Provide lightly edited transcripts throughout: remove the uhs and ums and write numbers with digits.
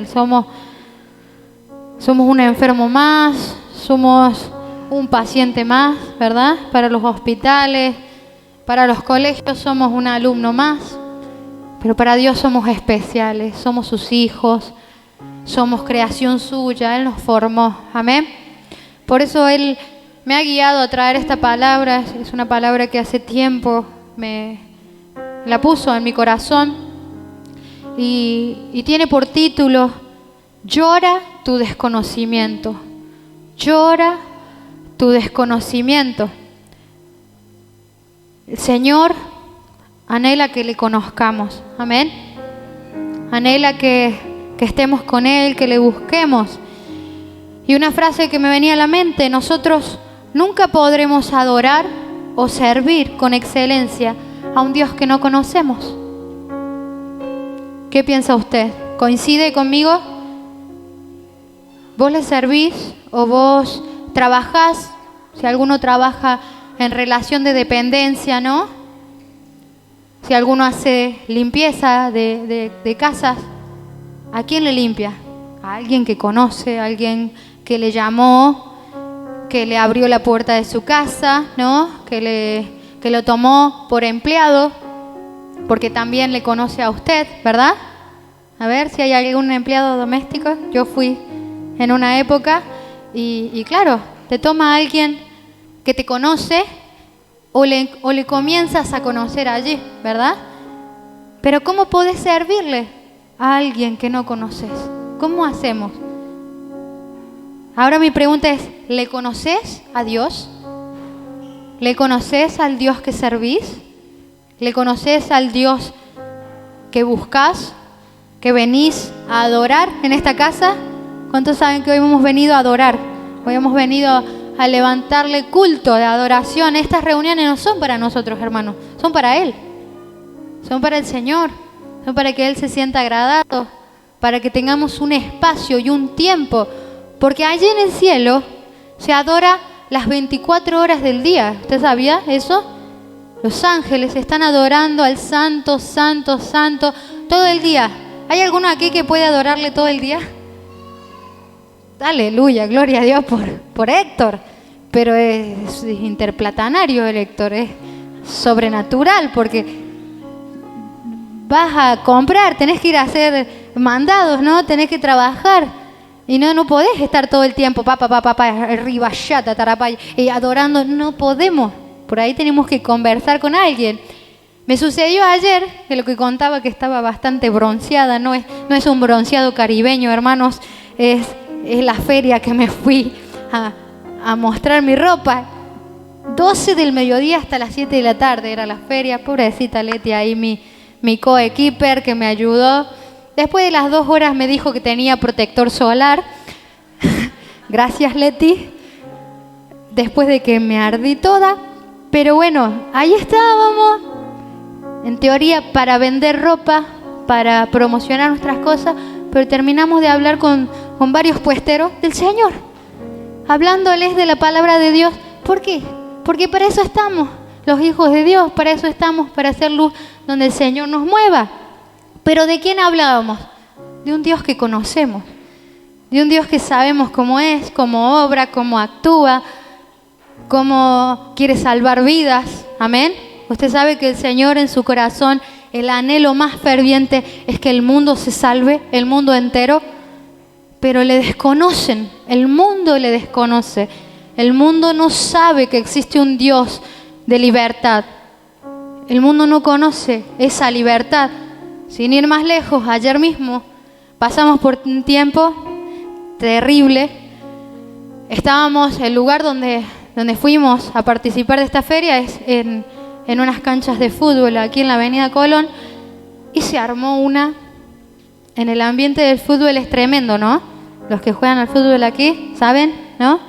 Somos un enfermo más, somos un paciente más, ¿verdad? Para los hospitales, para los colegios somos un alumno más, pero para Dios somos especiales, somos sus hijos, somos creación suya, Él nos formó, amén. Por eso Él me ha guiado a traer esta palabra, es una palabra que hace tiempo me la puso en mi corazón. Y tiene por título: llora tu desconocimiento. Llora tu desconocimiento. El Señor anhela que le conozcamos. Amén. Anhela que estemos con Él, que le busquemos. Y una frase que me venía a la mente: nosotros nunca podremos adorar o servir con excelencia a un Dios que no conocemos. ¿Qué piensa usted? ¿Coincide conmigo? ¿Vos le servís o vos trabajás? Si alguno trabaja en relación de dependencia, ¿no? Si alguno hace limpieza de casas, ¿a quién le limpia? A alguien que conoce, a alguien que le llamó, que le abrió la puerta de su casa, ¿no? Que lo tomó por empleado, porque también le conoce a usted, ¿verdad? A ver si hay algún empleado doméstico. Yo fui en una época y claro, te toma alguien que te conoce o le comienzas a conocer allí, ¿verdad? Pero ¿cómo podés servirle a alguien que no conoces? ¿Cómo hacemos? Ahora mi pregunta es: ¿le conoces a Dios? ¿Le conoces al Dios que servís? ¿Le conoces al Dios que buscas, que venís a adorar en esta casa? ¿Cuántos saben que hoy hemos venido a adorar? Hoy hemos venido a levantarle culto de adoración. Estas reuniones no son para nosotros, hermanos, son para Él. Son para el Señor, son para que Él se sienta agradado, para que tengamos un espacio y un tiempo, porque allí en el cielo se adora las 24 horas del día. ¿Usted sabía eso? Los ángeles están adorando al Santo, Santo, Santo todo el día. ¿Hay alguno aquí que puede adorarle todo el día? Aleluya, gloria a Dios por Héctor. Pero es interplatanario el Héctor, es sobrenatural, porque vas a comprar, tenés que ir a hacer mandados, ¿no? Tenés que trabajar. Y no podés estar todo el tiempo, arriba, yata, tarapay, y adorando. No podemos. Por ahí tenemos que conversar con alguien. Me sucedió ayer, de lo que contaba, que estaba bastante bronceada. No es un bronceado caribeño, hermanos. Es la feria que me fui a mostrar mi ropa. 12 del mediodía hasta las 7 de la tarde era la feria. Pobrecita Leti, ahí mi coequiper que me ayudó. Después de las 2 horas me dijo que tenía protector solar. Gracias, Leti. Después de que me ardí toda. Pero bueno, ahí estábamos. En teoría para vender ropa, para promocionar nuestras cosas. Pero terminamos de hablar con varios puesteros del Señor, hablándoles de la palabra de Dios. ¿Por qué? Porque para eso estamos, los hijos de Dios. Para eso estamos, para hacer luz donde el Señor nos mueva. Pero ¿de quién hablábamos? De un Dios que conocemos, de un Dios que sabemos cómo es, cómo obra, cómo actúa, cómo quiere salvar vidas. Amén. Usted sabe que el Señor en su corazón, el anhelo más ferviente es que el mundo se salve, el mundo entero. Pero le desconocen, el mundo le desconoce. El mundo no sabe que existe un Dios de libertad. El mundo no conoce esa libertad. Sin ir más lejos, ayer mismo pasamos por un tiempo terrible. Estábamos, el lugar donde fuimos a participar de esta feria es en unas canchas de fútbol aquí en la avenida Colón, y se armó en el ambiente del fútbol. Es tremendo, ¿no? Los que juegan al fútbol aquí saben, ¿no?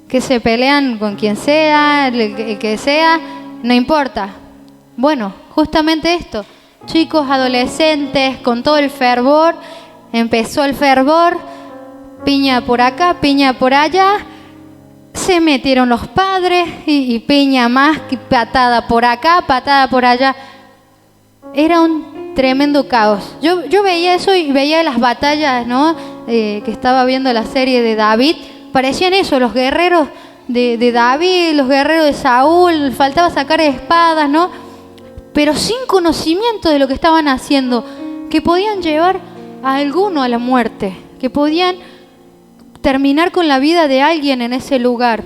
Que se pelean con quien sea, el que sea, no importa. Bueno, justamente esto. Chicos, adolescentes, con todo el fervor. Empezó el fervor. Piña por acá, piña por allá. Se metieron los padres y piña más, patada por acá, patada por allá. Era un tremendo caos. Yo veía eso y veía las batallas, ¿no? Que estaba viendo la serie de David. Parecían eso, los guerreros de David, los guerreros de Saúl. Faltaba sacar espadas, ¿no? Pero sin conocimiento de lo que estaban haciendo, que podían llevar a alguno a la muerte, que podían terminar con la vida de alguien en ese lugar.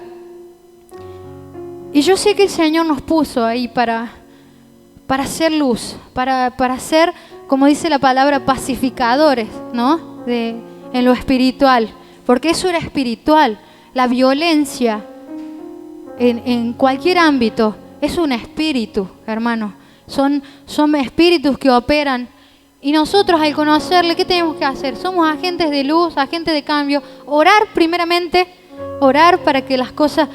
Y yo sé que el Señor nos puso ahí para hacer luz, para ser, como dice la palabra, pacificadores, ¿no? En lo espiritual, porque eso era espiritual. La violencia en cualquier ámbito es un espíritu, hermano. Son espíritus que operan. Y nosotros, al conocerle, ¿qué tenemos que hacer? Somos agentes de luz, agentes de cambio. Orar primeramente, orar para que las cosas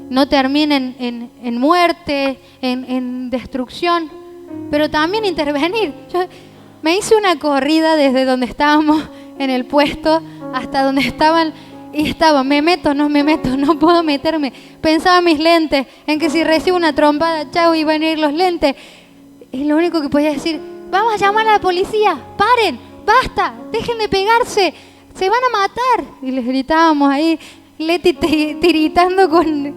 no terminen en muerte, en destrucción, pero también intervenir. Yo me hice una corrida desde donde estábamos en el puesto hasta donde estaban, y estaba, me meto, no puedo meterme. Pensaba en mis lentes, en que si recibo una trompada, chao, iban a ir los lentes. Y lo único que podía decir, vamos a llamar a la policía, paren, basta, dejen de pegarse, se van a matar. Y les gritábamos ahí, Leti tiritando con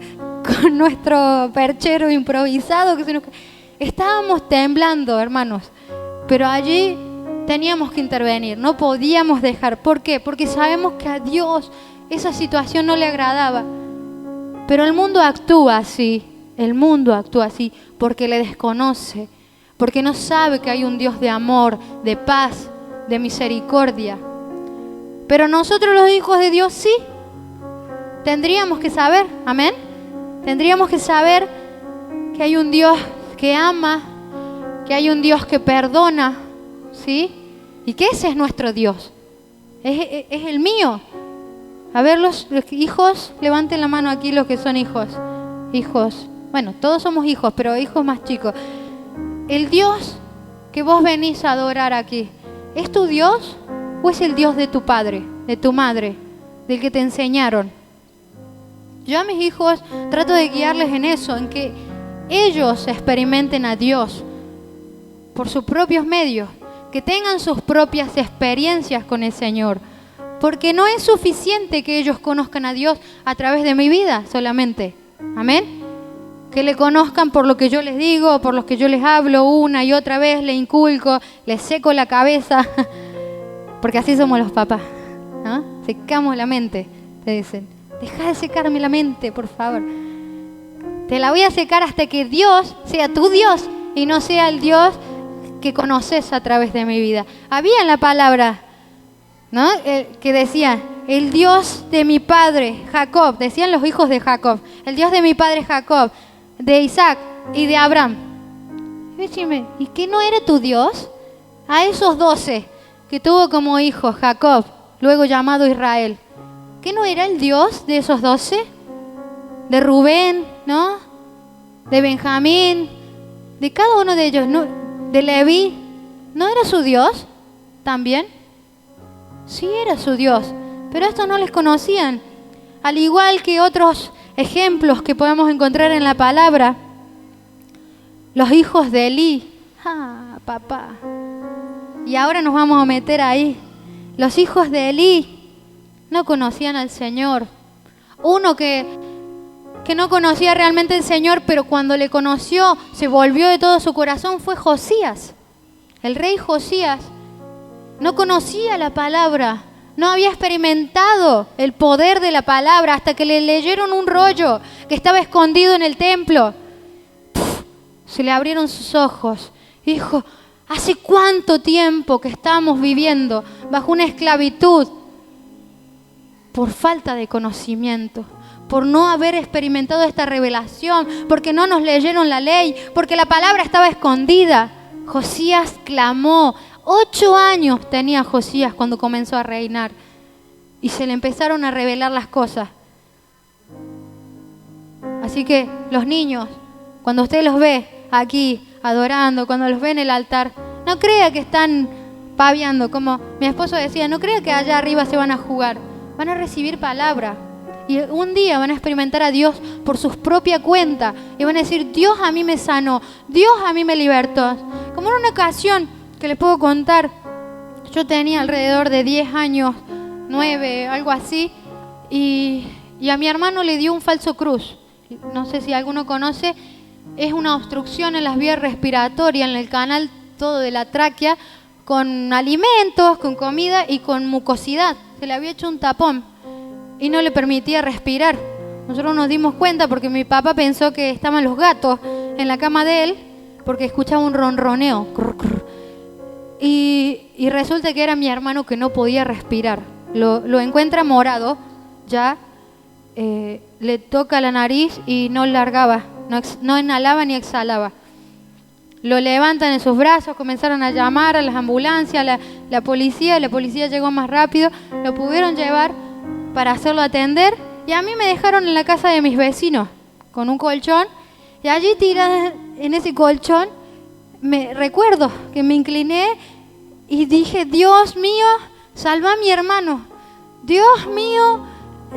nuestro perchero improvisado. Estábamos temblando, hermanos, pero allí teníamos que intervenir, no podíamos dejar. ¿Por qué? Porque sabemos que a Dios esa situación no le agradaba. Pero el mundo actúa así, porque le desconoce, porque no sabe que hay un Dios de amor, de paz, de misericordia. Pero nosotros los hijos de Dios sí, tendríamos que saber, amén. Tendríamos que saber que hay un Dios que ama, que hay un Dios que perdona, ¿sí? Y que ese es nuestro Dios, es el mío. A ver, los hijos, levanten la mano aquí los que son hijos. Hijos, bueno, todos somos hijos, pero hijos más chicos. El Dios que vos venís a adorar aquí, ¿es tu Dios o es el Dios de tu padre, de tu madre, del que te enseñaron? Yo a mis hijos trato de guiarles en eso, en que ellos experimenten a Dios por sus propios medios, que tengan sus propias experiencias con el Señor, porque no es suficiente que ellos conozcan a Dios a través de mi vida solamente, amén. Que le conozcan por lo que yo les digo, por lo que yo les hablo una y otra vez, le inculco, les seco la cabeza, porque así somos los papás, ¿no? Secamos la mente, te dicen. Deja de secarme la mente, por favor. Te la voy a secar hasta que Dios sea tu Dios y no sea el Dios que conoces a través de mi vida. Había en la palabra, ¿no? Que decía, el Dios de mi padre Jacob, decían los hijos de Jacob, el Dios de mi padre Jacob, de Isaac y de Abraham. ¿Y qué no era tu Dios? A esos 12 que tuvo como hijos Jacob, luego llamado Israel, ¿qué no era el Dios de esos 12? De Rubén, ¿no? De Benjamín, de cada uno de ellos, ¿no? De Leví, ¿no era su Dios también? Sí era su Dios, pero estos no les conocían. Al igual que otros ejemplos que podemos encontrar en la palabra, los hijos de Elí, papá, y ahora nos vamos a meter ahí. Los hijos de Elí no conocían al Señor. Uno que no conocía realmente al Señor, pero cuando le conoció, se volvió de todo su corazón, fue Josías. El rey Josías no conocía la palabra, no había experimentado el poder de la palabra hasta que le leyeron un rollo que estaba escondido en el templo. Se le abrieron sus ojos y dijo, ¿hace cuánto tiempo que estamos viviendo bajo una esclavitud? Por falta de conocimiento, por no haber experimentado esta revelación, porque no nos leyeron la ley, porque la palabra estaba escondida. Josías clamó. 8 años tenía Josías cuando comenzó a reinar y se le empezaron a revelar las cosas. Así que los niños, cuando usted los ve aquí adorando, cuando los ve en el altar, no crea que están paviando, como mi esposo decía, no crea que allá arriba se van a jugar. Van a recibir palabra y un día van a experimentar a Dios por su propia cuenta y van a decir, Dios a mí me sanó, Dios a mí me libertó. Como en una ocasión que les puedo contar. Yo tenía alrededor de 10 años, 9, algo así, y a mi hermano le dio un falso cruz. No sé si alguno conoce, es una obstrucción en las vías respiratorias, en el canal todo de la tráquea, con alimentos, con comida y con mucosidad. Se le había hecho un tapón y no le permitía respirar. Nosotros nos dimos cuenta porque mi papá pensó que estaban los gatos en la cama de él porque escuchaba un ronroneo. Y resulta que era mi hermano que no podía respirar. Lo encuentra morado, ya le toca la nariz y no largaba, no inhalaba ni exhalaba. Lo levantan en sus brazos, comenzaron a llamar a las ambulancias, la policía llegó más rápido, lo pudieron llevar para hacerlo atender y a mí me dejaron en la casa de mis vecinos con un colchón y allí tirada en ese colchón me recuerdo que me incliné y dije: Dios mío, salva a mi hermano, Dios mío,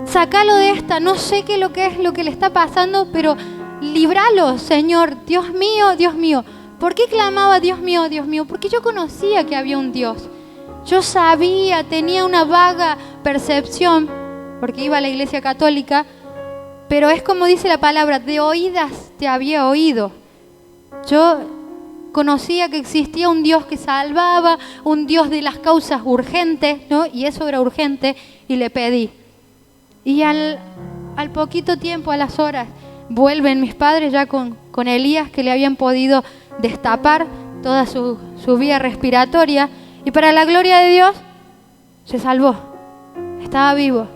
sácalo de esta, no sé qué es lo que le está pasando, pero líbralo, Señor, Dios mío, Dios mío. ¿Por qué clamaba Dios mío, Dios mío? Porque yo conocía que había un Dios. Yo sabía, tenía una vaga percepción, porque iba a la iglesia católica, pero es como dice la palabra, de oídas te había oído. Yo conocía que existía un Dios que salvaba, un Dios de las causas urgentes, ¿no? Y eso era urgente, y le pedí. Y al poquito tiempo, a las horas, vuelven mis padres ya con Elías, que le habían podido destapar toda su vía respiratoria, y para la gloria de Dios se salvó, estaba vivo.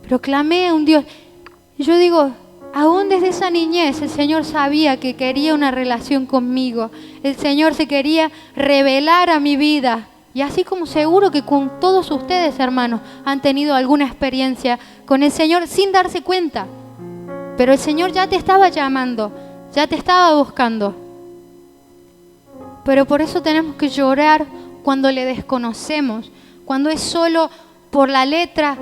Pero clamé a un Dios, y yo digo, aún desde esa niñez el Señor sabía que quería una relación conmigo, el Señor se quería revelar a mi vida, y así como seguro que con todos ustedes, hermanos, han tenido alguna experiencia con el Señor sin darse cuenta, pero el Señor ya te estaba llamando, ya te estaba buscando. Pero por eso tenemos que llorar cuando le desconocemos, cuando es solo por la letra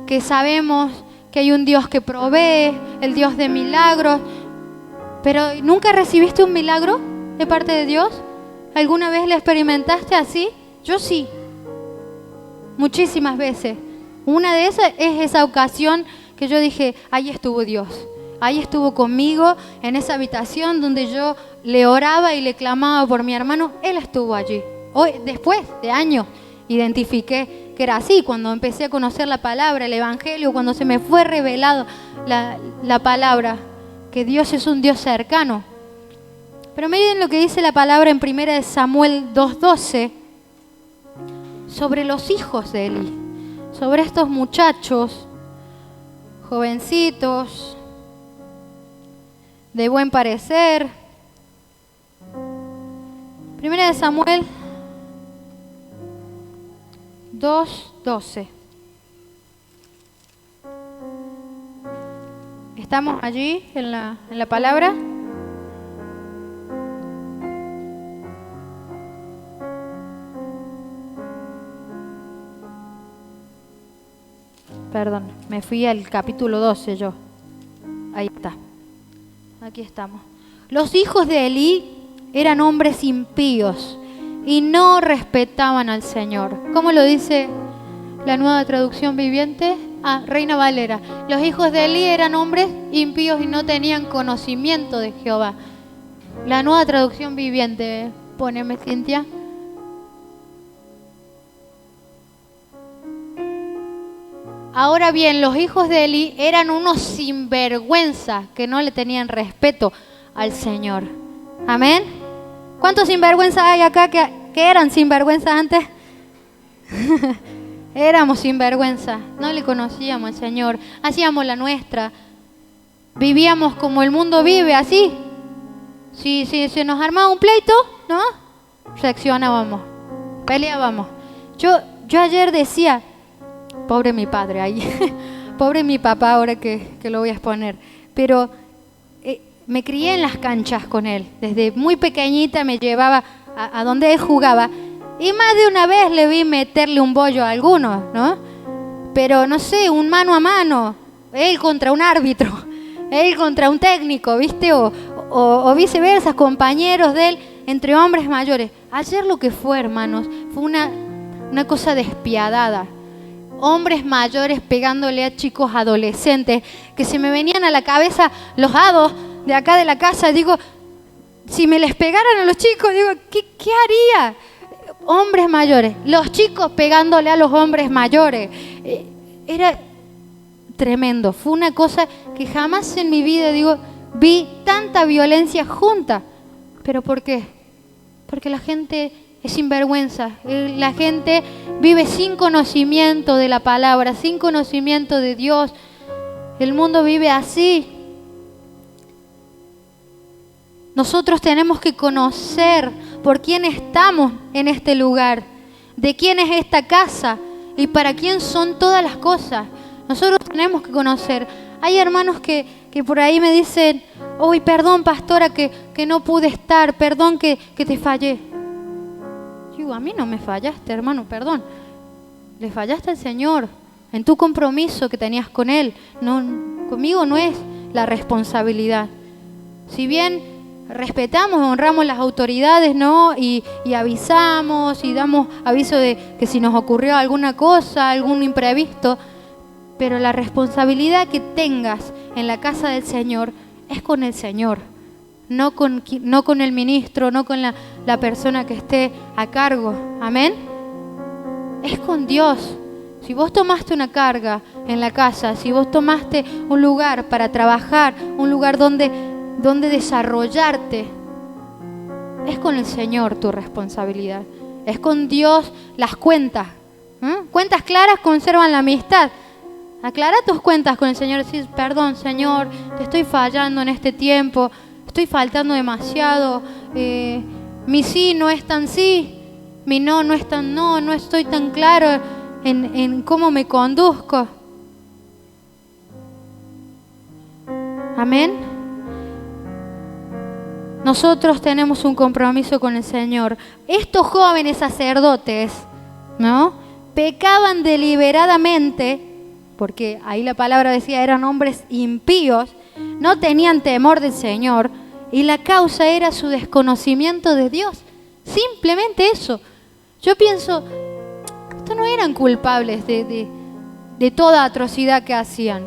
que sabemos que hay un Dios que provee, el Dios de milagros. Pero ¿nunca recibiste un milagro de parte de Dios? ¿Alguna vez lo experimentaste así? Yo sí, muchísimas veces. Una de esas es esa ocasión que yo dije, ahí estuvo Dios. Ahí estuvo conmigo en esa habitación donde yo le oraba y le clamaba por mi hermano. Él estuvo allí. Hoy, después de años, identifiqué que era así. Cuando empecé a conocer la palabra, el evangelio, cuando se me fue revelado la palabra, que Dios es un Dios cercano. Pero miren lo que dice la palabra en 1 Samuel 2:12 sobre los hijos de Elí, sobre estos muchachos, jovencitos, de buen parecer. 1 Samuel 2:12. ¿Estamos allí en la palabra? Perdón, me fui al capítulo 12 yo. Ahí está. Aquí estamos. Los hijos de Elí eran hombres impíos y no respetaban al Señor. ¿Cómo lo dice la Nueva Traducción Viviente? Reina Valera. Los hijos de Elí eran hombres impíos y no tenían conocimiento de Jehová. La Nueva Traducción Viviente, poneme, Cintia. Ahora bien, los hijos de Elí eran unos sinvergüenzas que no le tenían respeto al Señor. Amén. ¿Cuántos sinvergüenzas hay acá que eran sinvergüenzas antes? Éramos sinvergüenzas, no le conocíamos al Señor, hacíamos la nuestra, vivíamos como el mundo vive, así. Si se nos armaba un pleito, ¿no? Reaccionábamos, peleábamos. Yo ayer decía, pobre mi padre ahí, pobre mi papá ahora que lo voy a exponer, pero me crié en las canchas con él, desde muy pequeñita me llevaba a donde él jugaba y más de una vez le vi meterle un bollo a algunos, ¿no? Pero no sé, un mano a mano, él contra un árbitro, él contra un técnico, ¿viste? O viceversa, compañeros de él, entre hombres mayores. Ayer lo que fue, hermanos, fue una cosa despiadada. Hombres mayores pegándole a chicos adolescentes, que se me venían a la cabeza los hados de acá de la casa. Digo, si me les pegaran a los chicos, digo, ¿qué haría? Hombres mayores, los chicos pegándole a los hombres mayores. Era tremendo, fue una cosa que jamás en mi vida, digo, vi tanta violencia junta. ¿Pero por qué? Porque la gente es sinvergüenza, la gente vive sin conocimiento de la palabra, sin conocimiento de Dios. El mundo vive así. Nosotros tenemos que conocer por quién estamos en este lugar, de quién es esta casa y para quién son todas las cosas. Nosotros tenemos que conocer. Hay hermanos que por ahí me dicen, uy, perdón, pastora, que no pude estar, perdón que te fallé. Digo, a mí no me fallaste, hermano, perdón. Le fallaste al Señor en tu compromiso que tenías con Él. No, conmigo no es la responsabilidad. Si bien respetamos, honramos las autoridades, ¿no? Y avisamos y damos aviso de que si nos ocurrió alguna cosa, algún imprevisto, pero la responsabilidad que tengas en la casa del Señor es con el Señor, no con el ministro, no con la persona que esté a cargo. Amén. Es con Dios. Si vos tomaste una carga en la casa, si vos tomaste un lugar para trabajar, un lugar donde desarrollarte, es con el Señor tu responsabilidad. Es con Dios las cuentas. Cuentas claras conservan la amistad. Aclara tus cuentas con el Señor. Decir, perdón, Señor, te estoy fallando en este tiempo, estoy faltando demasiado. Mi sí no es tan sí, mi no es tan no, no estoy tan claro en cómo me conduzco. Amén. Nosotros tenemos un compromiso con el Señor. Estos jóvenes sacerdotes, ¿no?, pecaban deliberadamente, porque ahí la palabra decía eran hombres impíos, no tenían temor del Señor, y la causa era su desconocimiento de Dios. Simplemente eso. Yo pienso, estos no eran culpables de toda atrocidad que hacían,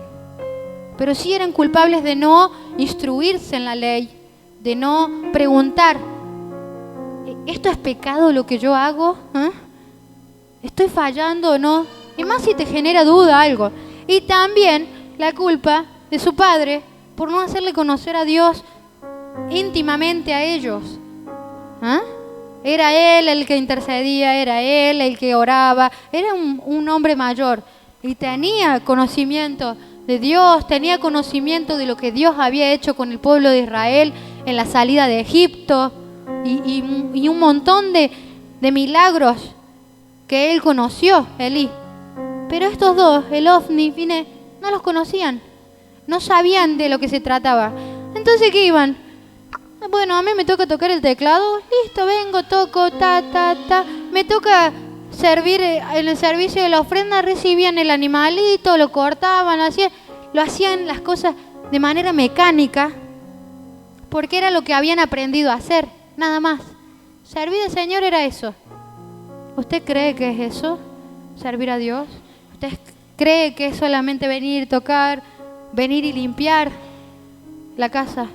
pero sí eran culpables de no instruirse en la ley, de no preguntar, ¿esto es pecado lo que yo hago? ¿Estoy fallando o no? Y más si te genera duda algo. Y también la culpa de su padre por no hacerle conocer a Dios íntimamente a ellos. Era él el que intercedía, era él el que oraba, era un hombre mayor y tenía conocimiento de Dios, tenía conocimiento de lo que Dios había hecho con el pueblo de Israel en la salida de Egipto y un montón de milagros que él conoció, Elí. Pero estos dos, el Ofni y Finé, no los conocían, no sabían de lo que se trataba. Entonces, ¿qué iban? Bueno, a mí me toca tocar el teclado, listo, vengo, toco, me toca servir en el servicio de la ofrenda, recibían el animalito, lo cortaban, lo hacían las cosas de manera mecánica, porque era lo que habían aprendido a hacer, nada más. Servir al Señor era eso. ¿Usted cree que es eso? ¿Servir a Dios? ¿Usted cree que es solamente venir, tocar, venir y limpiar la casa?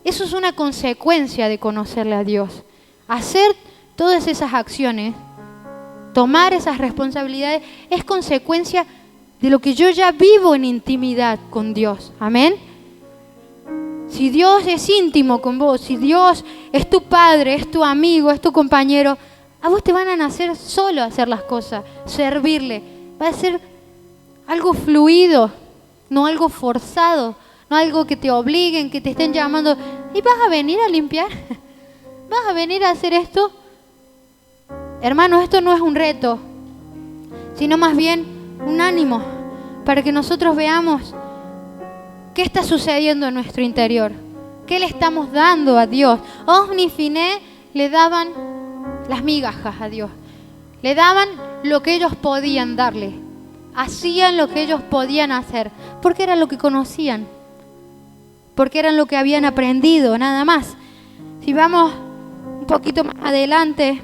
Eso es una consecuencia de conocerle a Dios. Hacer todas esas acciones, tomar esas responsabilidades, es consecuencia de lo que yo ya vivo en intimidad con Dios. Amén. Si Dios es íntimo con vos, si Dios es tu padre, es tu amigo, es tu compañero, a vos te van a nacer solo hacer las cosas, servirle. Va a ser algo fluido, no algo forzado, no algo que te obliguen, que te estén llamando. ¿Y vas a venir a limpiar? ¿Vas a venir a hacer esto? Hermanos, esto no es un reto, sino más bien un ánimo para que nosotros veamos qué está sucediendo en nuestro interior, qué le estamos dando a Dios. Ofni y Finé le daban las migajas a Dios, le daban lo que ellos podían darle, hacían lo que ellos podían hacer, porque era lo que conocían, porque eran lo que habían aprendido, nada más. Si vamos un poquito más adelante,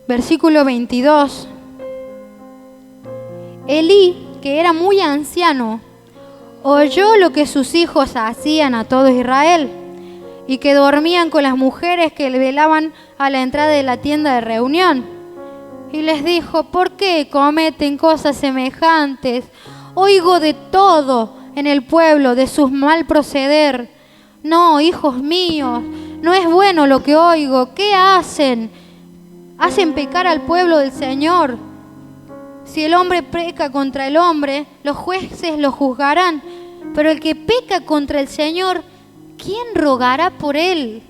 versículo 22, Elí, que era muy anciano, oyó lo que sus hijos hacían a todo Israel y que dormían con las mujeres que le velaban a la entrada de la tienda de reunión. Y les dijo: ¿por qué cometen cosas semejantes? Oigo de todo en el pueblo, de su mal proceder. No, hijos míos, no es bueno lo que oigo. ¿Qué hacen? Hacen pecar al pueblo del Señor. Si el hombre peca contra el hombre, los jueces lo juzgarán. Pero el que peca contra el Señor, ¿quién rogará por él?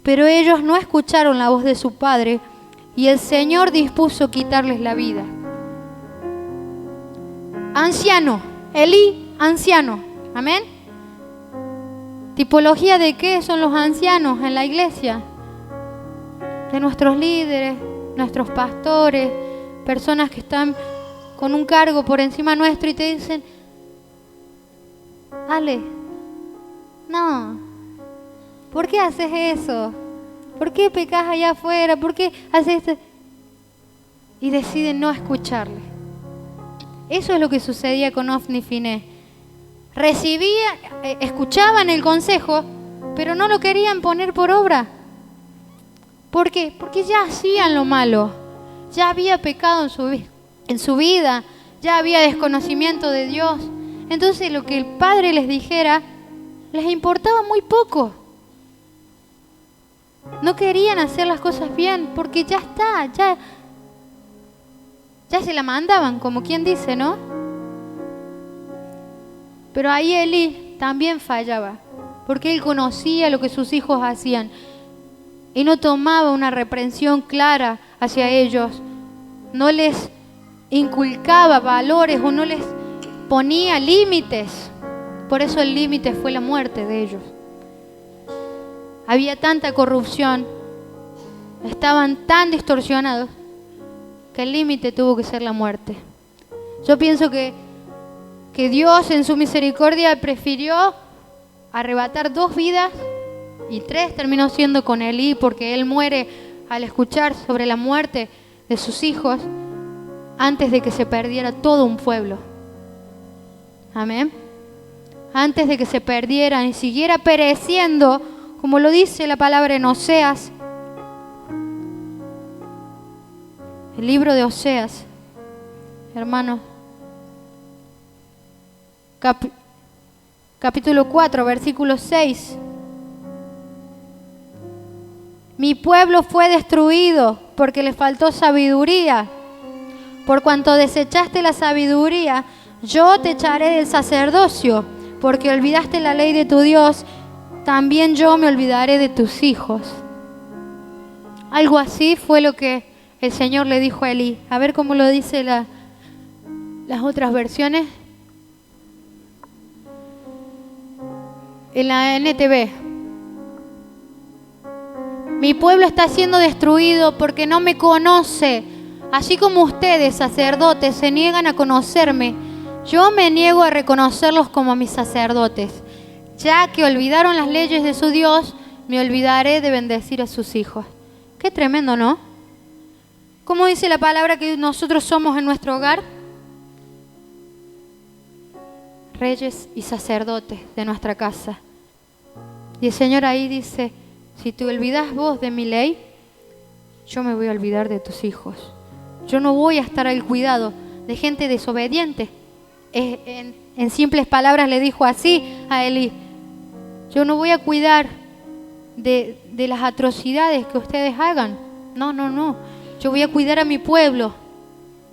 Pero ellos no escucharon la voz de su padre, y el Señor dispuso quitarles la vida. Anciano, Elí, anciano. Amén. ¿Tipología de qué son los ancianos en la iglesia? De nuestros líderes, nuestros pastores, personas que están con un cargo por encima nuestro y te dicen: Ale, no, ¿por qué haces eso? ¿Por qué pecas allá afuera? ¿Por qué haces esto? Y deciden no escucharle. Eso es lo que sucedía con Ofni y Finé. Escuchaban el consejo, pero no lo querían poner por obra. ¿Por qué? Porque ya hacían lo malo. Ya había pecado en su vida. Ya había desconocimiento de Dios. Entonces lo que el Padre les dijera les importaba muy poco. No querían hacer las cosas bien porque ya está, ya se la mandaban, como quien dice, ¿no? Pero ahí Elí también fallaba, porque él conocía lo que sus hijos hacían y no tomaba una reprensión clara hacia ellos, no les inculcaba valores o no les ponía límites. Por eso el límite fue la muerte de ellos. Había tanta corrupción, estaban tan distorsionados, que el límite tuvo que ser la muerte. Yo pienso que Dios en su misericordia prefirió arrebatar 2 vidas y 3 terminó siendo con Elí, porque él muere al escuchar sobre la muerte de sus hijos antes de que se perdiera todo un pueblo. Amén. Antes de que se perdieran y siguiera pereciendo, como lo dice la palabra en Oseas, el libro de Oseas, hermanos, capítulo 4, versículo 6. Mi pueblo fue destruido porque le faltó sabiduría. Por cuanto desechaste la sabiduría, yo te echaré del sacerdocio, porque olvidaste la ley de tu Dios, también yo me olvidaré de tus hijos. Algo así fue lo que el Señor le dijo a Elí. A ver cómo lo dice las otras versiones. En la NTV. Mi pueblo está siendo destruido porque no me conoce. Así como ustedes, sacerdotes, se niegan a conocerme, yo me niego a reconocerlos como mis sacerdotes. Ya que olvidaron las leyes de su Dios, me olvidaré de bendecir a sus hijos. Qué tremendo, ¿no? ¿Cómo dice la palabra que nosotros somos en nuestro hogar? Reyes y sacerdotes de nuestra casa. Y el Señor ahí dice: si te olvidas vos de mi ley, yo me voy a olvidar de tus hijos. Yo no voy a estar al cuidado de gente desobediente. En simples palabras le dijo así a Elí: yo no voy a cuidar de las atrocidades que ustedes hagan. No. Yo voy a cuidar a mi pueblo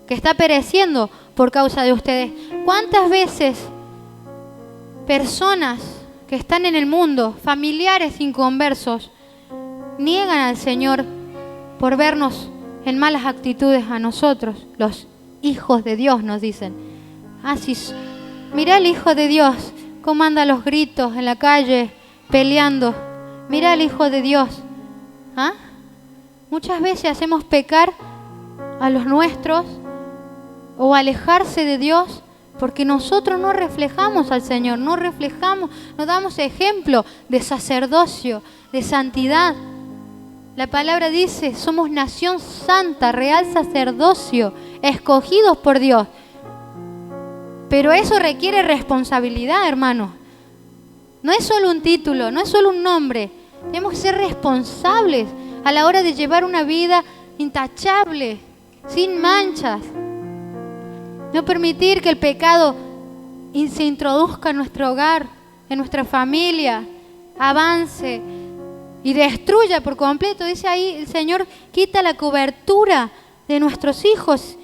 que está pereciendo por causa de ustedes. ¿Cuántas veces personas que están en el mundo, familiares inconversos, niegan al Señor por vernos en malas actitudes a nosotros, los hijos de Dios, nos dicen? Sí, mira el hijo de Dios, cómo anda a los gritos en la calle, peleando. Mira el hijo de Dios. Muchas veces hacemos pecar a los nuestros o alejarse de Dios Porque nosotros no reflejamos al Señor, no damos ejemplo de sacerdocio, de santidad. La palabra dice, somos nación santa, real sacerdocio, escogidos por Dios. Pero eso requiere responsabilidad, hermanos. No es solo un título, no es solo un nombre. Tenemos que ser responsables a la hora de llevar una vida intachable, sin manchas. No permitir que el pecado se introduzca en nuestro hogar, en nuestra familia, avance y destruya por completo. Dice ahí, el Señor quita la cobertura de nuestros hijos.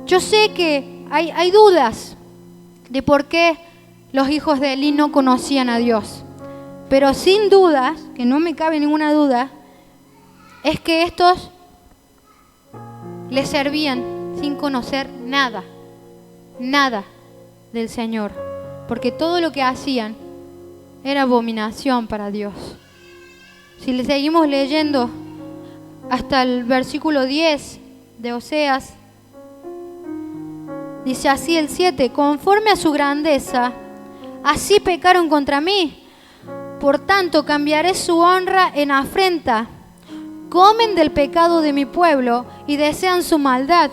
Yo sé que hay dudas de por qué los hijos de Elí no conocían a Dios. Pero sin dudas, que no me cabe ninguna duda, es que estos le servían sin conocer nada del Señor. Porque todo lo que hacían era abominación para Dios. Si le seguimos leyendo hasta el versículo 10 de Oseas, dice así el 7, conforme a su grandeza, así pecaron contra mí. Por tanto, cambiaré su honra en afrenta. Comen del pecado de mi pueblo y desean su maldad.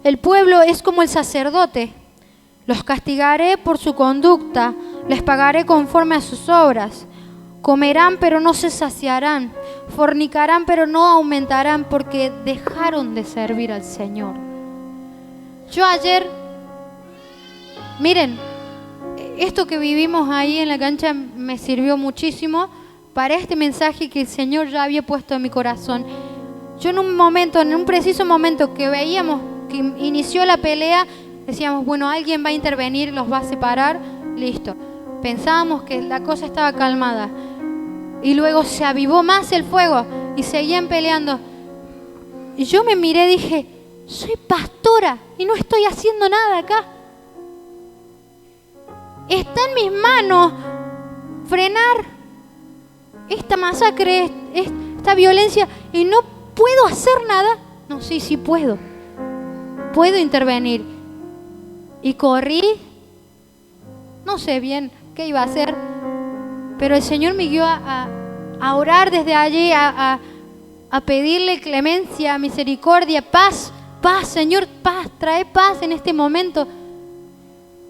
El pueblo es como el sacerdote. Los castigaré por su conducta, les pagaré conforme a sus obras. Comerán, pero no se saciarán. Fornicarán, pero no aumentarán, porque dejaron de servir al Señor. Yo ayer, miren, esto que vivimos ahí en la cancha me sirvió muchísimo para este mensaje que el Señor ya había puesto en mi corazón. Yo en un preciso momento que veíamos que inició la pelea, decíamos, bueno, alguien va a intervenir, los va a separar, listo. Pensábamos que la cosa estaba calmada. Y luego se avivó más el fuego y seguían peleando. Y yo me miré y dije, soy pastora y no estoy haciendo nada acá. Está en mis manos frenar esta masacre, esta violencia, y no puedo hacer nada. No, sí puedo. Puedo intervenir. Y corrí, no sé bien qué iba a hacer, pero el Señor me guió a orar desde allí, a pedirle clemencia, misericordia, paz, Señor, paz, trae paz en este momento.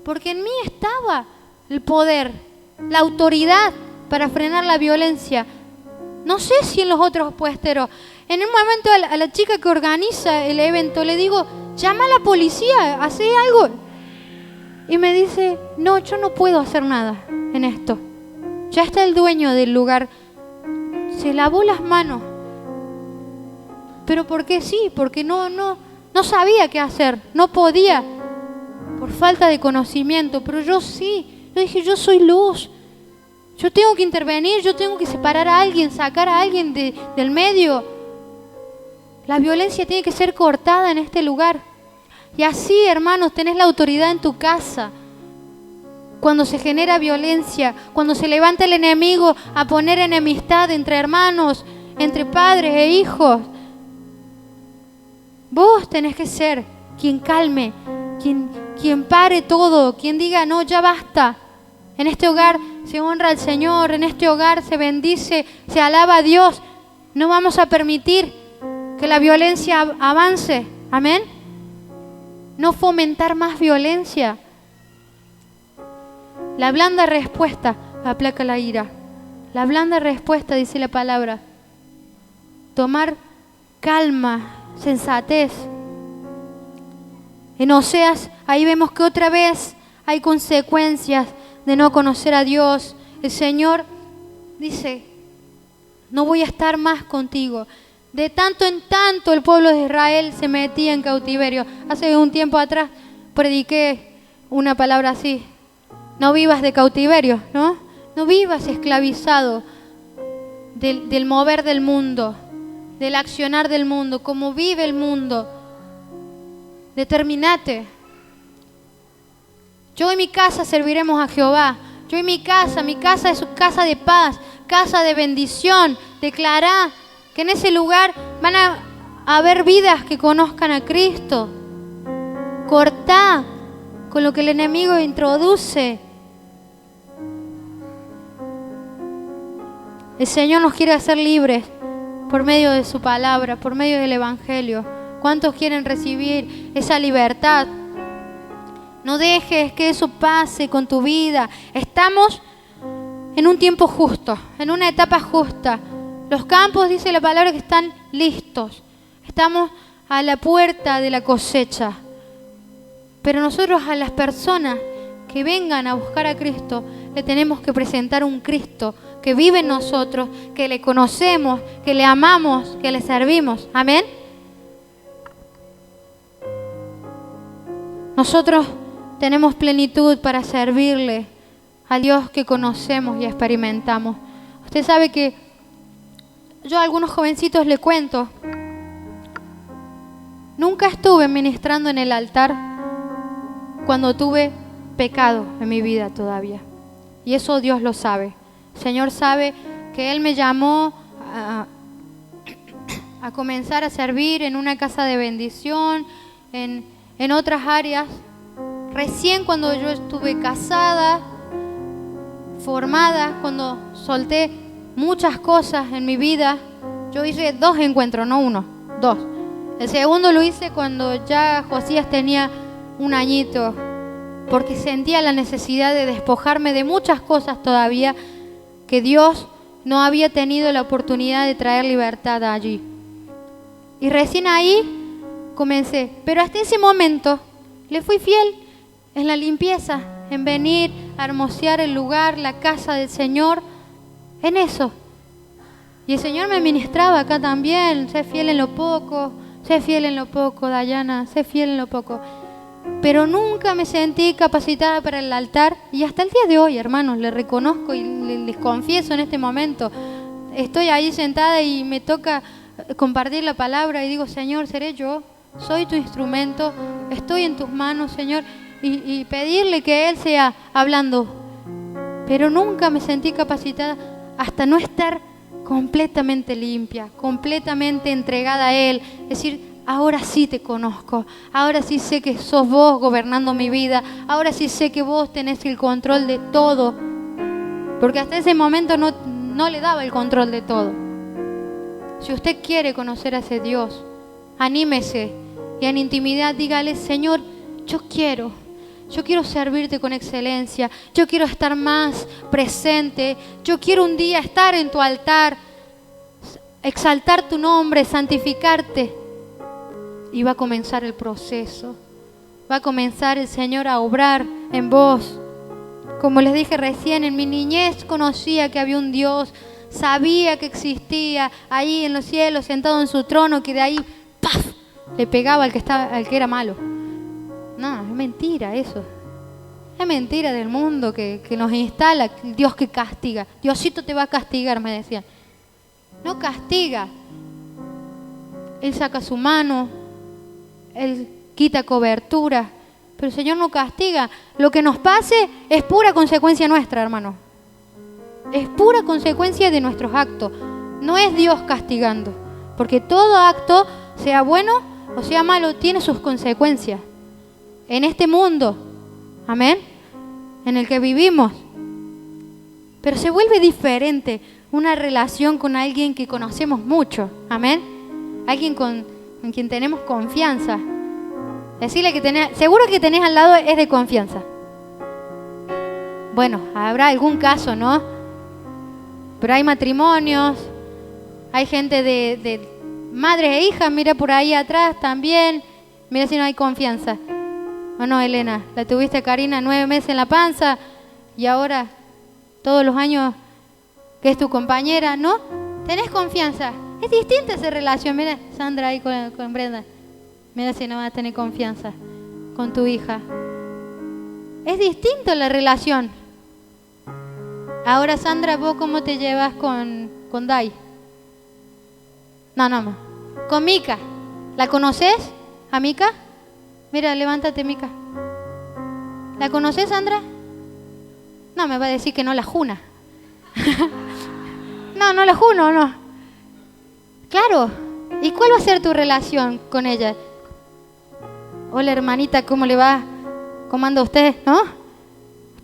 Porque en mí estaba el poder, la autoridad para frenar la violencia. No sé si en los otros puesteros. En un momento a la chica que organiza el evento le digo, llama a la policía, hace algo. Y me dice, no, yo no puedo hacer nada en esto. Ya está el dueño del lugar. Se lavó las manos. ¿Pero por qué sí? Porque no sabía qué hacer, no podía. Por falta de conocimiento, pero yo sí. Yo dije, yo soy luz. Yo tengo que intervenir, yo tengo que separar a alguien, sacar a alguien del medio. La violencia tiene que ser cortada en este lugar. Y así, hermanos, tenés la autoridad en tu casa. Cuando se genera violencia, cuando se levanta el enemigo a poner enemistad entre hermanos, entre padres e hijos, vos tenés que ser quien calme, quien pare todo, quien diga, no, ya basta. En este hogar se honra al Señor, en este hogar se bendice, se alaba a Dios. No vamos a permitir que la violencia avance. Amén. No fomentar más violencia. La blanda respuesta aplaca la ira. La blanda respuesta, dice la palabra. Tomar calma, sensatez. En Oseas, ahí vemos que otra vez hay consecuencias de no conocer a Dios. El Señor dice, no voy a estar más contigo. De tanto en tanto el pueblo de Israel se metía en cautiverio. Hace un tiempo atrás prediqué una palabra así. No vivas de cautiverio, ¿no? No vivas esclavizado del mover del mundo, del accionar del mundo, como vive el mundo. Determinate. Yo en mi casa serviremos a Jehová. Yo en mi casa es casa de paz, casa de bendición. Declará que en ese lugar van a haber vidas que conozcan a Cristo. Cortá con lo que el enemigo introduce. El Señor nos quiere hacer libres por medio de su palabra, por medio del Evangelio. ¿Cuántos quieren recibir esa libertad? No dejes que eso pase con tu vida. Estamos en un tiempo justo, en una etapa justa. Los campos, dice la palabra, que están listos. Estamos a la puerta de la cosecha. Pero nosotros, a las personas que vengan a buscar a Cristo, le tenemos que presentar un Cristo que vive en nosotros, que le conocemos, que le amamos, que le servimos. Amén. Nosotros tenemos plenitud para servirle al Dios que conocemos y experimentamos. Usted sabe que yo a algunos jovencitos le cuento, nunca estuve ministrando en el altar cuando tuve pecado en mi vida todavía. Y eso Dios lo sabe. El Señor sabe que Él me llamó a comenzar a servir en una casa de bendición, en otras áreas. Recién cuando yo estuve casada, formada, cuando solté muchas cosas en mi vida, yo hice 2 encuentros, no 1, 2. El segundo lo hice cuando ya Josías tenía 1 añito, porque sentía la necesidad de despojarme de muchas cosas todavía que Dios no había tenido la oportunidad de traer libertad allí. Y recién ahí comencé, pero hasta ese momento le fui fiel en la limpieza, en venir a hermosear el lugar, la casa del Señor, en eso. Y el Señor me ministraba acá también, sé fiel en lo poco, Dayana, sé fiel en lo poco. Pero nunca me sentí capacitada para el altar, y hasta el día de hoy, hermanos, le reconozco y les confieso en este momento, estoy ahí sentada y me toca compartir la palabra y digo, Señor, seré yo, soy tu instrumento, estoy en tus manos, Señor, y pedirle que Él sea hablando. Pero nunca me sentí capacitada hasta no estar completamente limpia, completamente entregada a Él, es decir, ahora sí te conozco, ahora sí sé que sos vos gobernando mi vida, ahora sí sé que vos tenés el control de todo, porque hasta ese momento no le daba el control de todo. Si usted quiere conocer a ese Dios, anímese y en intimidad dígale, Señor, yo quiero servirte con excelencia, yo quiero estar más presente, yo quiero un día estar en tu altar, exaltar tu nombre, santificarte. Y va a comenzar el proceso, va a comenzar el Señor a obrar en vos. Como les dije recién, en mi niñez conocía que había un Dios, sabía que existía ahí en los cielos, sentado en su trono, que de ahí ¡paf!, le pegaba al que era malo. No, es mentira eso. Es mentira del mundo que nos instala, Dios que castiga. Diosito te va a castigar, me decían. No castiga. Él saca su mano, Él quita cobertura, pero el Señor no castiga. Lo que nos pase es pura consecuencia nuestra, hermano. Es pura consecuencia de nuestros actos. No es Dios castigando, porque todo acto, sea bueno o sea malo, tiene sus consecuencias. En este mundo, amén, en el que vivimos. Pero se vuelve diferente una relación con alguien que conocemos mucho, amén. Alguien con quien tenemos confianza. Decirle que seguro que tenés al lado es de confianza. Bueno, habrá algún caso, ¿no? Pero hay matrimonios, hay gente de madres e hijas, mira por ahí atrás también. Mira si no hay confianza. ¿O no, Elena? La tuviste, Karina, 9 meses en la panza y ahora todos los años que es tu compañera, ¿no? ¿Tenés confianza? Es distinta esa relación. Mira, Sandra ahí con Brenda. Mira si no vas a tener confianza con tu hija. Es distinta la relación. Ahora, Sandra, ¿vos cómo te llevas con Dai? No. Con Mica. ¿La conoces a Mica? Mira, levántate, Mica. ¿La conoces, Sandra? No, me va a decir que no la juna. No la juno, no. Claro. ¿Y cuál va a ser tu relación con ella? Hola hermanita, ¿cómo le va? ¿Cómo anda usted? ¿No?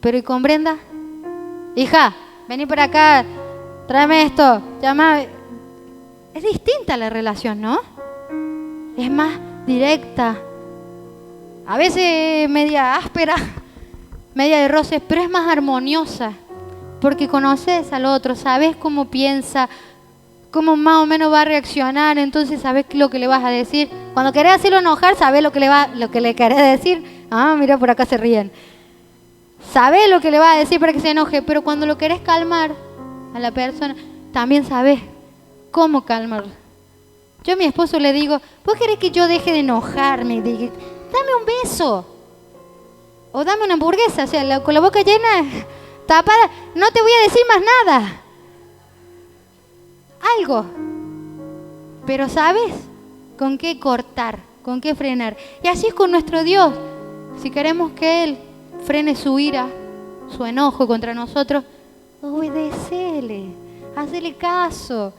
Pero ¿y con Brenda? Hija, vení por acá, tráeme esto, llama. Es distinta la relación, ¿no? Es más directa. A veces media áspera, media de roces, pero es más armoniosa. Porque conoces al otro, sabes cómo piensa, cómo más o menos va a reaccionar, entonces sabes lo que le vas a decir. Cuando querés hacerlo enojar, sabes lo que le querés decir. Ah, mira, por acá se ríen. Sabes lo que le vas a decir para que se enoje, pero cuando lo querés calmar a la persona, también sabes cómo calmarlo. Yo a mi esposo le digo, ¿vos querés que yo deje de enojarme? Dame un beso. O dame una hamburguesa, o sea, con la boca llena, tapada, no te voy a decir más nada. Algo. Pero ¿sabes con qué cortar? ¿Con qué frenar? Y así es con nuestro Dios. Si queremos que Él frene su ira, su enojo contra nosotros, obedécele, hacele caso.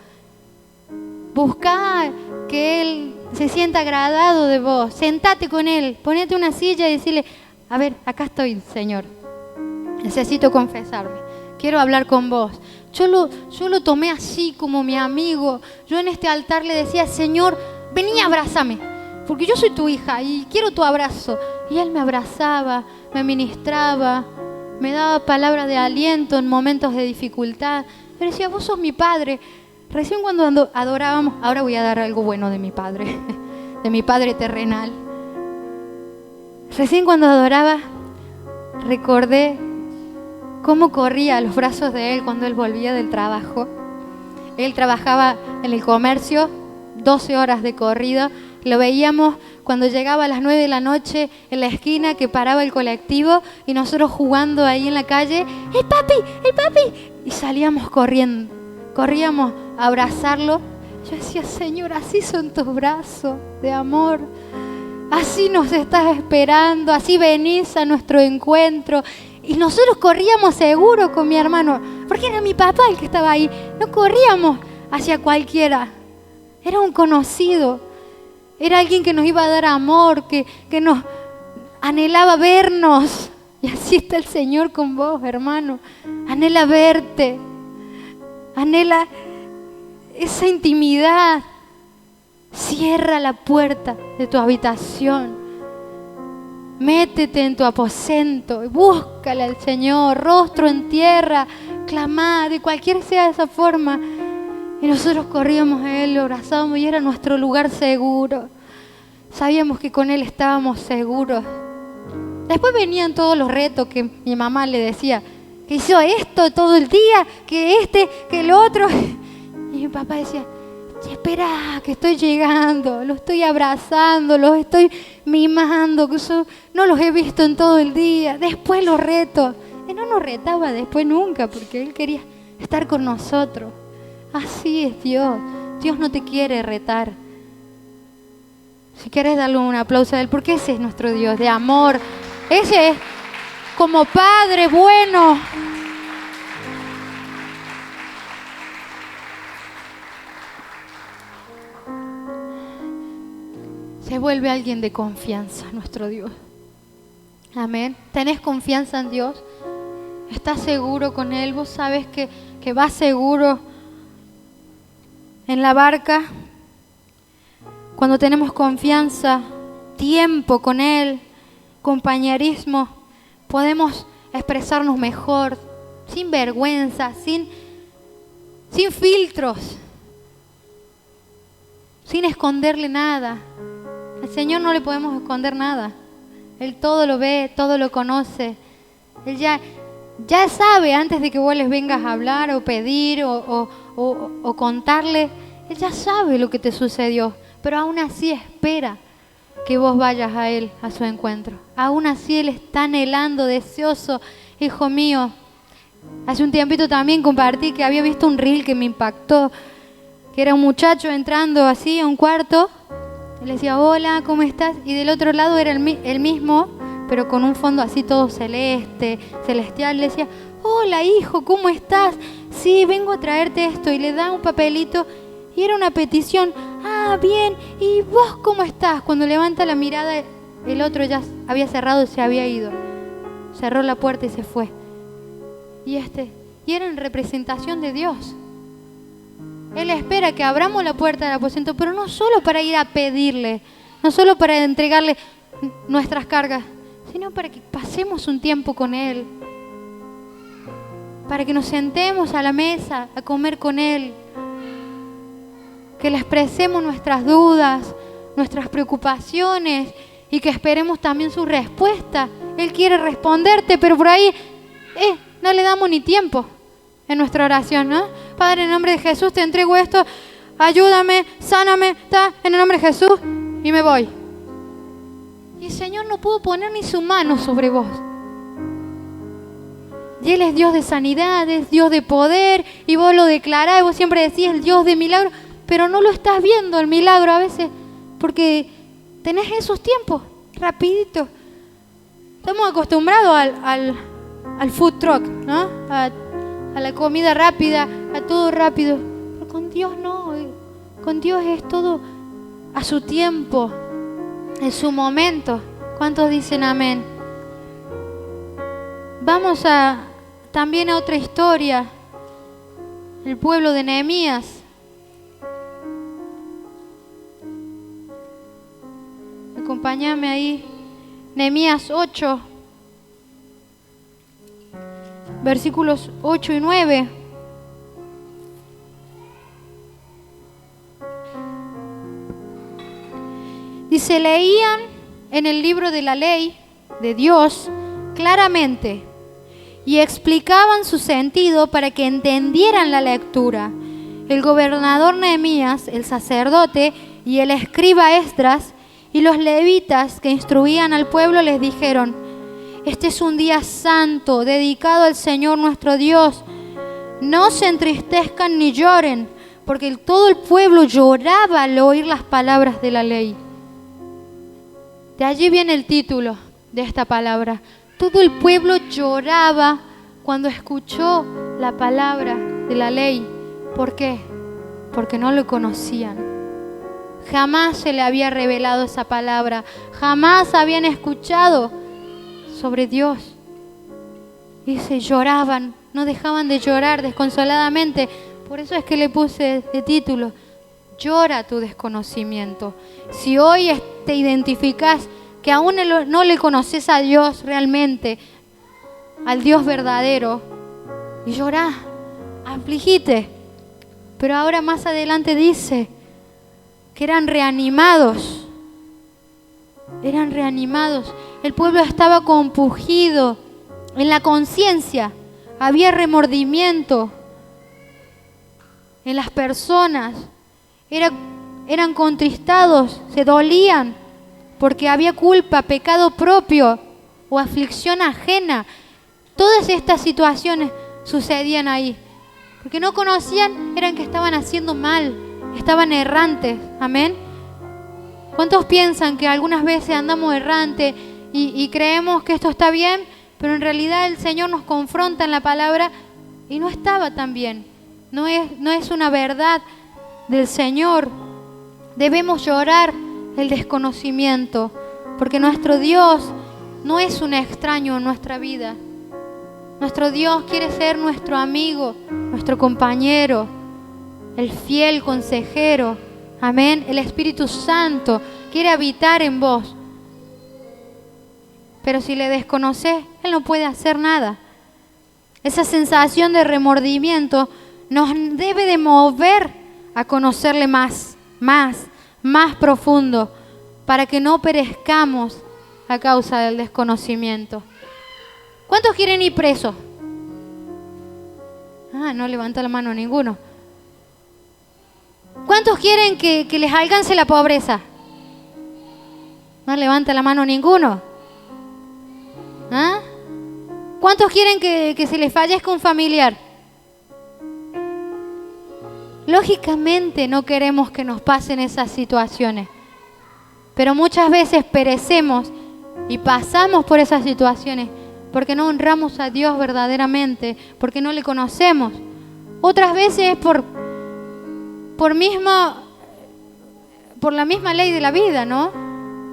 Busca que Él se sienta agradado de vos. Sentate con Él, ponete una silla y decirle, a ver, acá estoy, Señor. Necesito confesarme. Quiero hablar con vos. Yo lo tomé así como mi amigo. Yo en este altar le decía, Señor, vení, abrázame, porque yo soy tu hija y quiero tu abrazo. Y Él me abrazaba, me ministraba, me daba palabras de aliento en momentos de dificultad. Yo decía, vos sos mi Padre. Recién cuando adorábamos, ahora voy a dar algo bueno de mi Padre, de mi Padre terrenal. Recién cuando adoraba, recordé cómo corría a los brazos de Él cuando Él volvía del trabajo. Él trabajaba en el comercio, 12 horas de corrido. Lo veíamos cuando llegaba a las 9 de la noche en la esquina que paraba el colectivo y nosotros jugando ahí en la calle. ¡El papi! ¡El papi! Y salíamos corriendo, corríamos a abrazarlo. Yo decía, Señor, así son tus brazos de amor. Así nos estás esperando, así venís a nuestro encuentro. Y nosotros corríamos seguro con mi hermano, porque era mi papá el que estaba ahí. No corríamos hacia cualquiera. Era un conocido. Era alguien que nos iba a dar amor, que nos anhelaba vernos. Y así está el Señor con vos, hermano. Anhela verte. Anhela esa intimidad. Cierra la puerta de tu habitación. Métete en tu aposento y búscale al Señor, rostro en tierra, clamá, de cualquier sea esa forma. Y nosotros corríamos a Él, lo abrazábamos y era nuestro lugar seguro. Sabíamos que con Él estábamos seguros. Después venían todos los retos que mi mamá le decía, que hizo esto todo el día, que que el otro. Y mi papá decía, espera, que estoy llegando, lo estoy abrazando, los estoy mimando, que yo no los he visto en todo el día. Después los reto. Y no nos retaba después nunca, porque Él quería estar con nosotros. Así es Dios. Dios no te quiere retar. Si quieres darle un aplauso a Él, porque ese es nuestro Dios de amor. Ese es como Padre bueno. Se vuelve alguien de confianza, nuestro Dios. Amén. ¿Tenés confianza en Dios? ¿Estás seguro con Él? ¿Vos sabés que vas seguro en la barca? Cuando tenemos confianza, tiempo con Él, compañerismo, podemos expresarnos mejor, sin vergüenza, sin filtros, sin esconderle nada. Al Señor no le podemos esconder nada. Él todo lo ve, todo lo conoce. Él ya sabe antes de que vos les vengas a hablar o pedir o contarle. Él ya sabe lo que te sucedió, pero aún así espera que vos vayas a Él, a su encuentro. Aún así Él está anhelando, deseoso. Hijo mío, hace un tiempito también compartí que había visto un reel que me impactó, que era un muchacho entrando así a un cuarto. Le decía, hola, ¿cómo estás? Y del otro lado era el mismo, pero con un fondo así todo celestial. Le decía, hola, hijo, ¿cómo estás? Sí, vengo a traerte esto. Y le da un papelito y era una petición. Ah, bien, ¿y vos cómo estás? Cuando levanta la mirada, el otro ya había cerrado y se había ido. Cerró la puerta y se fue. Y era en representación de Dios. Él espera que abramos la puerta del aposento, pero no solo para ir a pedirle, no solo para entregarle nuestras cargas, sino para que pasemos un tiempo con Él, para que nos sentemos a la mesa a comer con Él, que le expresemos nuestras dudas, nuestras preocupaciones y que esperemos también su respuesta. Él quiere responderte, pero por ahí no le damos ni tiempo en nuestra oración, ¿no? Padre, en el nombre de Jesús te entrego esto, ayúdame, sáname, en el nombre de Jesús, y me voy. Y el Señor no pudo poner ni su mano sobre vos. Y Él es Dios de sanidad, es Dios de poder, y vos lo declarás, y vos siempre decís el Dios de milagro, pero no lo estás viendo el milagro a veces, porque tenés esos tiempos, rapidito. Estamos acostumbrados al food truck, ¿no? A la comida rápida, a todo rápido. Pero con Dios no, con Dios es todo a su tiempo, en su momento. ¿Cuántos dicen amén? Vamos también a otra historia, el pueblo de Nehemías. Acompáñame ahí, Nehemías 8. Versículos 8 y 9. Dice, leían en el libro de la ley de Dios claramente y explicaban su sentido para que entendieran la lectura. El gobernador Nehemías, el sacerdote y el escriba Esdras y los levitas que instruían al pueblo les dijeron: este es un día santo, dedicado al Señor nuestro Dios. No se entristezcan ni lloren, porque todo el pueblo lloraba al oír las palabras de la ley. De allí viene el título de esta palabra. Todo el pueblo lloraba cuando escuchó la palabra de la ley. ¿Por qué? Porque no lo conocían. Jamás se le había revelado esa palabra. Jamás habían escuchado sobre Dios. Y se lloraban, no dejaban de llorar desconsoladamente. Por eso es que le puse de título: llora tu desconocimiento. Si hoy te identificas que aún no le conoces a Dios realmente, al Dios verdadero, y llorá, afligite. Pero ahora más adelante dice que eran reanimados. Eran reanimados. El pueblo estaba compungido en la conciencia. Había remordimiento en las personas. Eran contristados, se dolían porque había culpa, pecado propio o aflicción ajena. Todas estas situaciones sucedían ahí. Porque no conocían, eran que estaban haciendo mal, estaban errantes. Amén. ¿Cuántos piensan que algunas veces andamos errantes y creemos que esto está bien, pero en realidad el Señor nos confronta en la palabra y no estaba tan bien? No es una verdad del Señor. Debemos llorar el desconocimiento, porque nuestro Dios no es un extraño en nuestra vida. Nuestro Dios quiere ser nuestro amigo, nuestro compañero, el fiel consejero. Amén. El Espíritu Santo quiere habitar en vos. Pero si le desconoces, Él no puede hacer nada. Esa sensación de remordimiento nos debe de mover a conocerle más profundo, para que no perezcamos a causa del desconocimiento. ¿Cuántos quieren ir presos? No levanta la mano ninguno. ¿Cuántos quieren que les alcance la pobreza? No levanta la mano ninguno. ¿Cuántos quieren que se les fallezca un familiar? Lógicamente no queremos que nos pasen esas situaciones, pero muchas veces perecemos y pasamos por esas situaciones porque no honramos a Dios verdaderamente, porque no le conocemos. Otras veces por la misma ley de la vida, ¿no?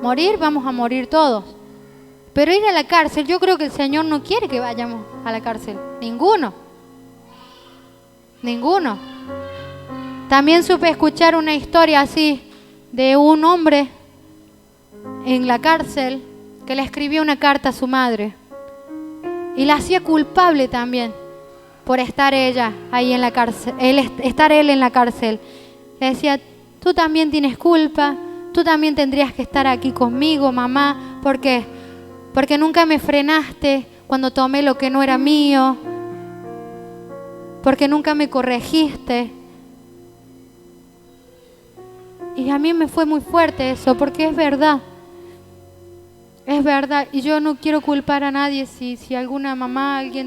Morir, vamos a morir todos. Pero ir a la cárcel, yo creo que el Señor no quiere que vayamos a la cárcel. Ninguno. Ninguno. También supe escuchar una historia así de un hombre en la cárcel que le escribió una carta a su madre y la hacía culpable también por estar ella ahí en la cárcel, estar él en la cárcel. Le decía, tú también tienes culpa, tú también tendrías que estar aquí conmigo, mamá, porque nunca me frenaste cuando tomé lo que no era mío, porque nunca me corregiste. Y a mí me fue muy fuerte eso, porque es verdad. Es verdad, y yo no quiero culpar a nadie si alguna mamá, alguien